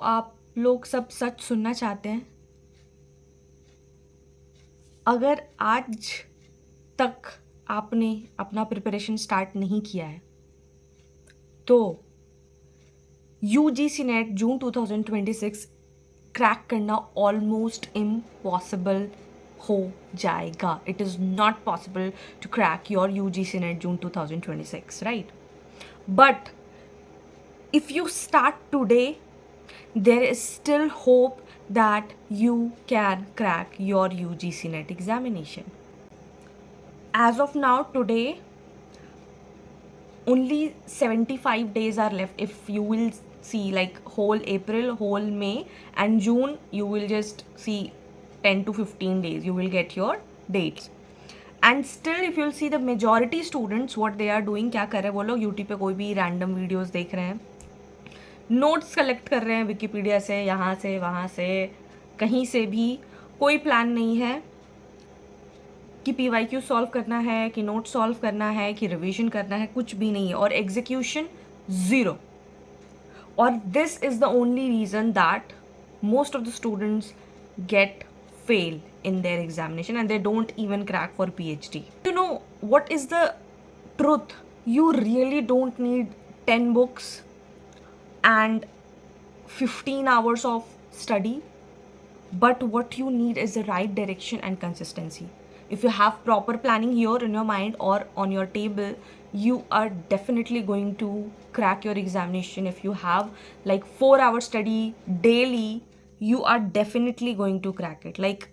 आप लोग सब सच सुनना चाहते हैं? अगर आज तक आपने अपना प्रिपरेशन स्टार्ट नहीं किया है तो यूजीसी नेट जून 2026 क्रैक करना ऑलमोस्ट इम्पॉसिबल हो जाएगा. It is not possible to crack your UGC NET June 2026, right? But if you start today, there is still hope that you can crack your UGC NET examination. As of now, today, only 75 days are left. If you will see like whole April, whole May and June, you will just see 10 to 15 days. You will get your dates. And still, if you'll see the majority students, what they are doing, क्या कर रहे हैं वो लोग YouTube पे कोई भी random videos देख रहे हैं, नोट्स कलेक्ट कर रहे हैं विकिपीडिया से, यहाँ से वहाँ से, कहीं से भी. कोई प्लान नहीं है कि PYQ सॉल्व करना है, कि नोट सॉल्व करना है, कि रिवीजन करना है, कुछ भी नहीं है. और एग्जीक्यूशन ज़ीरो. और this is the only reason that most of the students get fail in their examination and they don't even crack for PhD. You know what is the truth? You really don't need 10 books and 15 hours of study, but what you need is the right direction and consistency. If you have proper planning here in your mind or on your table, you are definitely going to crack your examination. If you have like 4-hour study daily, you are definitely going to crack it. Like,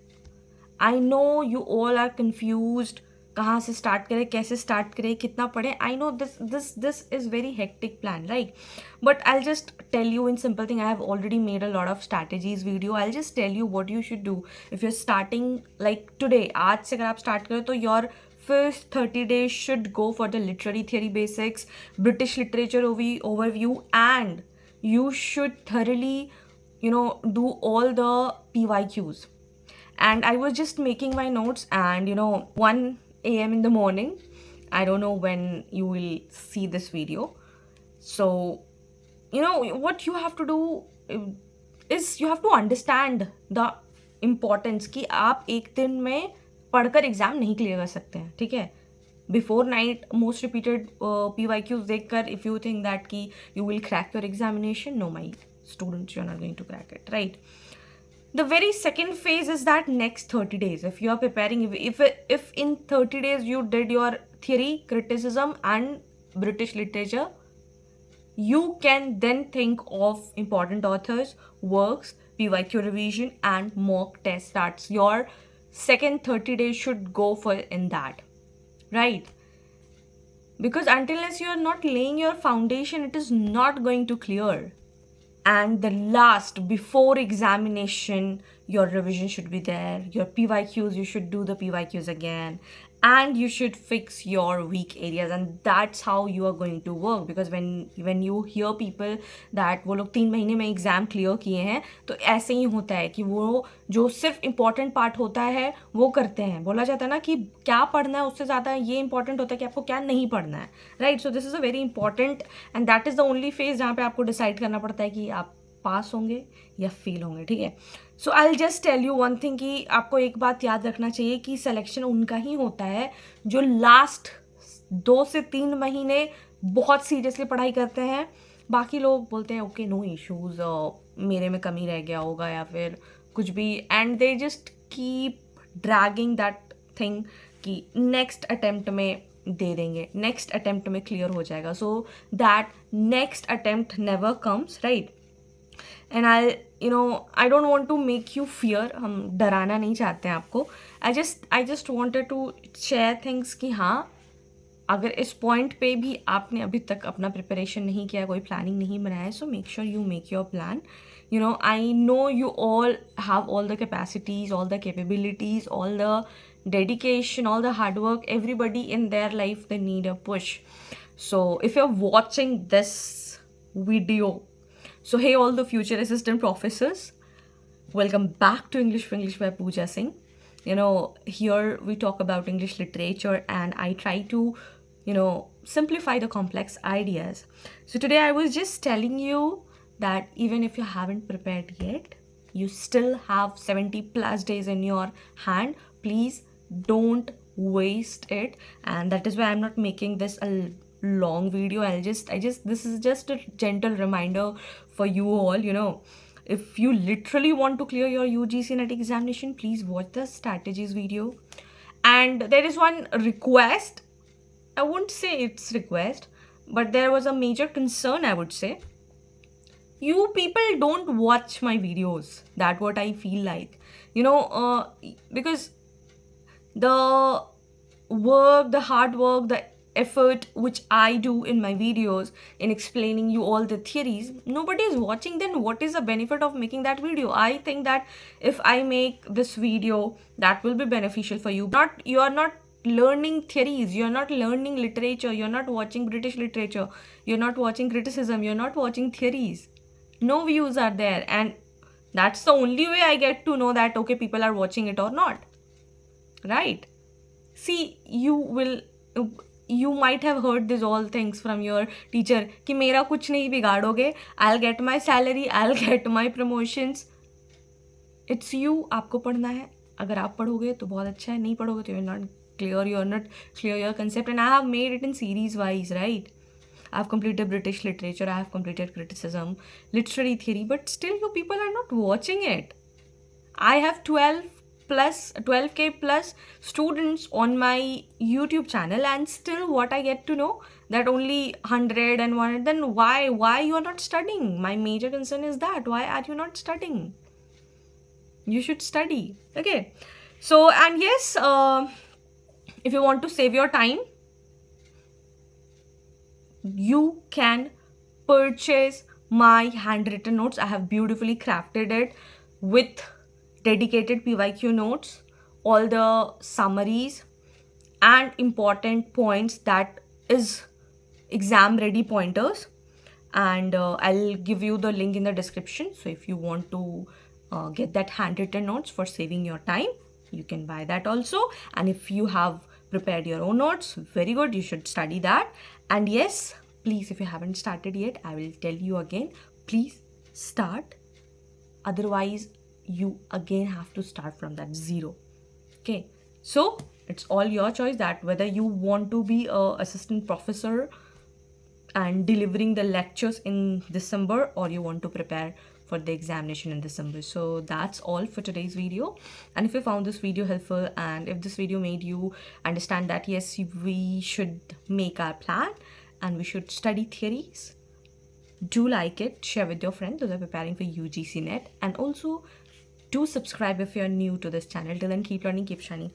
I know you all are confused, कहाँ से start करें, कैसे start करें, कितना पढ़ें. I know this is very hectic plan, right? But I just tell you in simple thing. I have already made a lot of strategies video. I just tell you what you should do if you are starting like today. आज से अगर आप start करें तो your first 30 days should go for the literary theory basics, British literature overview, and you should thoroughly, do all the PYQs. And I was just making my notes, and 1 a.m. in the morning, I don't know when you will see this video. So what you have to do is you have to understand the importance कि आप एक दिन में पढ़कर exam नहीं clear कर सकते हैं, ठीक है? Before night most repeated PYQs देखकर इफ यू थिंक दैट कि you will crack your examination, no my students, you are not going to crack it, right? The very second phase is that next 30 days. If you are preparing, if in 30 days you did your theory, criticism and British literature, you can then think of important authors, works, PYQ revision and mock test. That's your second 30 days should go for in that, right? Because unless you are not laying your foundation, it is not going to clear. And the last, before examination, your revision should be there. Your PYQs, you should do the PYQs again. And you should fix your weak areas. And that's how you are going to work. Because when you hear people that वो लोग 3 महीने में exam clear किए हैं, तो ऐसे ही होता है कि वो जो सिर्फ इम्पॉर्टेंट पार्ट होता है वो करते हैं. बोला जाता है ना कि क्या पढ़ना है उससे ज़्यादा ये इंपॉर्टेंट होता है कि आपको क्या नहीं पढ़ना है, right? So this is a very important and that is the only phase जहाँ पे आपको डिसाइड करना पड़ता है कि आप पास होंगे या फेल होंगे, ठीक है? So I will just tell you one thing कि आपको एक बात याद रखना चाहिए कि सिलेक्शन उनका ही होता है जो लास्ट 2 से 3 महीने बहुत सीरियसली पढ़ाई करते हैं. बाकी लोग बोलते हैं ओके नो इश्यूज़, मेरे में कमी रह गया होगा या फिर कुछ भी, and they just keep dragging that thing कि नेक्स्ट अटेम्प्ट में दे देंगे, नेक्स्ट अटेम्प्ट में क्लियर हो जाएगा. So that next attempt never comes, right? And I don't want to make you fear. हम डराना नहीं चाहते हैं आपको. I just wanted to share things कि हाँ, अगर इस पॉइंट पे भी आपने अभी तक अपना प्रिपरेशन नहीं किया, कोई प्लानिंग नहीं बनाया है, so make sure you make your plan. I know you all have all the capacities, all the capabilities, all the dedication, all the hard work. Everybody in their life, they need a push. So if you're watching this video, so hey all the future assistant professors, welcome back to English for English by Pooja Singh. Here we talk about English literature and I try to simplify the complex ideas. So today I was just telling you that even if you haven't prepared yet, you still have 70 plus days in your hand. Please don't waste it. And that is why I'm not making this a long video. This is just a gentle reminder for you all, you know. If you literally want to clear your UGC NET examination, please watch the strategies video. And there is one request. I won't say it's request, but there was a major concern, I would say. You people don't watch my videos. That's what I feel like. You know, because the work, the hard work, the effort which I do in my videos in explaining you all the theories, nobody is watching, then what is the benefit of making that video? I think that if I make this video, that will be beneficial for you. You are not learning theories, you're not learning literature, you're not watching British literature, you're not watching criticism, you're not watching theories. No views are there, and that's the only way I get to know that okay, people are watching it or not, right? See, you might have heard these all things from your teacher कि मेरा कुछ नहीं बिगाड़ोगे, I'll get my salary, I'll get my promotions. It's you, आपको पढ़ना है. अगर आप पढ़ोगे तो बहुत अच्छा है, नहीं पढ़ोगे तो you're not clear your concept. And I have made it in series wise, right? I have completed British literature, I have completed criticism, literary theory, but still you people are not watching it. I have 12k plus students on my YouTube channel, and still what I get to know that only 100 and 100. Then why you are not studying? My major concern is that why are you not studying? You should study. Okay, so, and yes, if you want to save your time, you can purchase my handwritten notes. I have beautifully crafted it with dedicated PYQ notes, all the summaries and important points, that is exam ready pointers. And I'll give you the link in the description. So if you want to get that handwritten notes for saving your time, you can buy that also. And if you have prepared your own notes, very good, you should study that. And yes, please, if you haven't started yet, I will tell you again, please start. Otherwise, you again have to start from that zero. Okay, so it's all your choice that whether you want to be a assistant professor and delivering the lectures in December, or you want to prepare for the examination in December. So that's all for today's video. And if you found this video helpful, and if this video made you understand that yes, we should make our plan and we should study theories, do like it, share with your friends those are preparing for UGC NET, and also do subscribe if you're new to this channel. Till then, keep learning, keep shining.